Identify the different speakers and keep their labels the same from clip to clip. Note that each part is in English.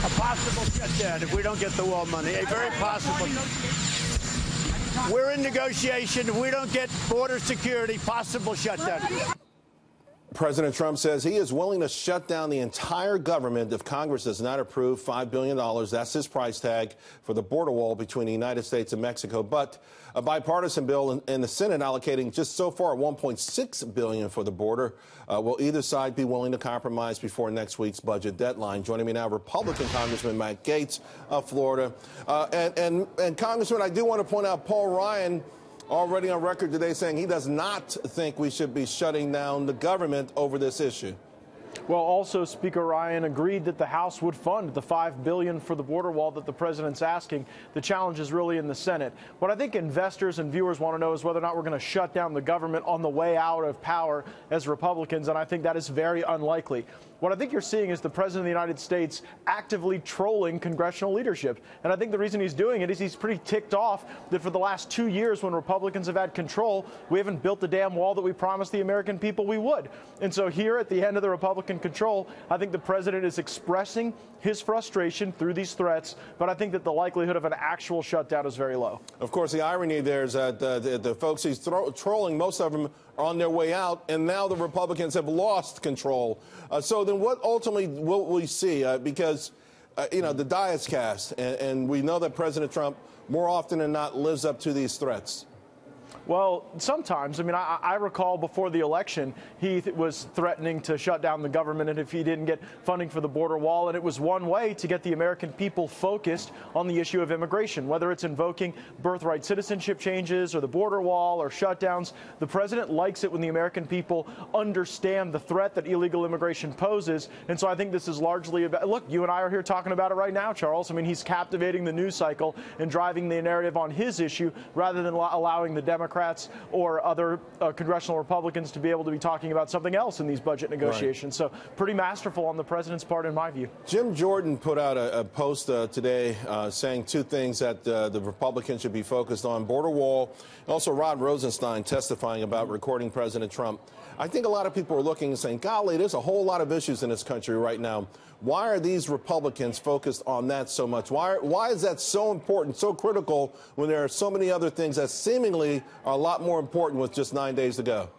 Speaker 1: A possible shutdown if we don't get the wall money. A very possible. We're in negotiation. If we don't get border security, possible shutdown.
Speaker 2: President Trump says he is willing to shut down the entire government if Congress does not approve $5 billion. That's his price tag for the border wall between the United States and Mexico. But a bipartisan bill in the Senate allocating just so far $1.6 billion for the border. Will either side be willing to compromise before next week's budget deadline? Joining me now, Republican Congressman Matt Gaetz of Florida. And Congressman, I do want to point out Paul Ryan already on record today saying he does not think we should be shutting down the government over this issue.
Speaker 3: Well, also, Speaker Ryan agreed that the House would fund the $5 billion for the border wall that the president's asking. The challenge is really in the Senate. What I think investors and viewers want to know is whether or not we're going to shut down the government on the way out of power as Republicans, and I think that is very unlikely. What I think you're seeing is the President of the United States actively trolling congressional leadership. And I think the reason he's doing it is he's pretty ticked off that for the last 2 years when Republicans have had control, we haven't built the damn wall that we promised the American people we would. And so here at the end of the Republican control, I think the president is expressing his frustration through these threats, but I think that the likelihood of an actual shutdown is very low.
Speaker 2: Of course, the irony there is that the folks he's trolling, most of them are on their way out, and now the Republicans have lost control. So then what ultimately will we see? Because, the die is cast, and we know that President Trump, more often than not, lives up to these threats.
Speaker 3: Well, sometimes. I mean, I recall before the election, he was threatening to shut down the government and if he didn't get funding for the border wall. And it was one way to get the American people focused on the issue of immigration, whether it's invoking birthright citizenship changes or the border wall or shutdowns. The president likes it when the American people understand the threat that illegal immigration poses. And so I think this is largely about, look, you and I are here talking about it right now, Charles. I mean, he's captivating the news cycle and driving the narrative on his issue rather than allowing the Democrats or other congressional Republicans to be able to be talking about something else in these budget negotiations. Right. So pretty masterful on the president's part, in my view.
Speaker 2: Jim Jordan put out a post today saying two things that the Republicans should be focused on: border wall, also Rod Rosenstein testifying about recording President Trump. I think a lot of people are looking and saying, golly, there's a whole lot of issues in this country right now. Why are these Republicans focused on that so much? Why is that so important, so critical, when there are so many other things that seemingly are a lot more important with just 9 days to go?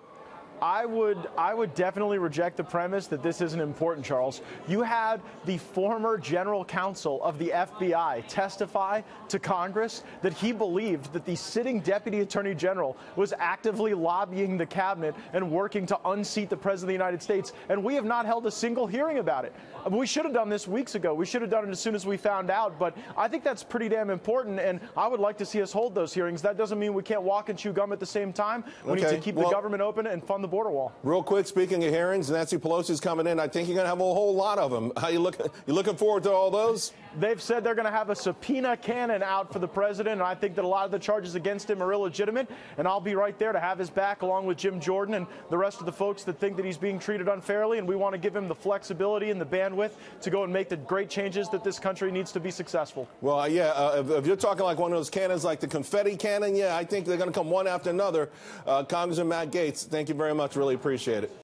Speaker 3: I would definitely reject the premise that this isn't important, Charles. You had the former general counsel of the FBI testify to Congress that he believed that the sitting deputy attorney general was actively lobbying the cabinet and working to unseat the president of the United States, and we have not held a single hearing about it. I mean, we should have done this weeks ago. We should have done it as soon as we found out, but I think that's pretty damn important, and I would like to see us hold those hearings. That doesn't mean we can't walk and chew gum at the same time. We need to keep the government open and fund the border wall.
Speaker 2: Real quick, speaking of hearings, Nancy Pelosi's coming in. I think you're going to have a whole lot of them. How you looking forward to all those?
Speaker 3: They've said they're going to have a subpoena cannon out for the president, and I think that a lot of the charges against him are illegitimate, and I'll be right there to have his back along with Jim Jordan and the rest of the folks that think that he's being treated unfairly, and we want to give him the flexibility and the bandwidth to go and make the great changes that this country needs to be successful.
Speaker 2: Well, if you're talking like one of those cannons, like the confetti cannon, I think they're going to come one after another. Congressman Matt Gaetz, thank you very much. Really appreciate it.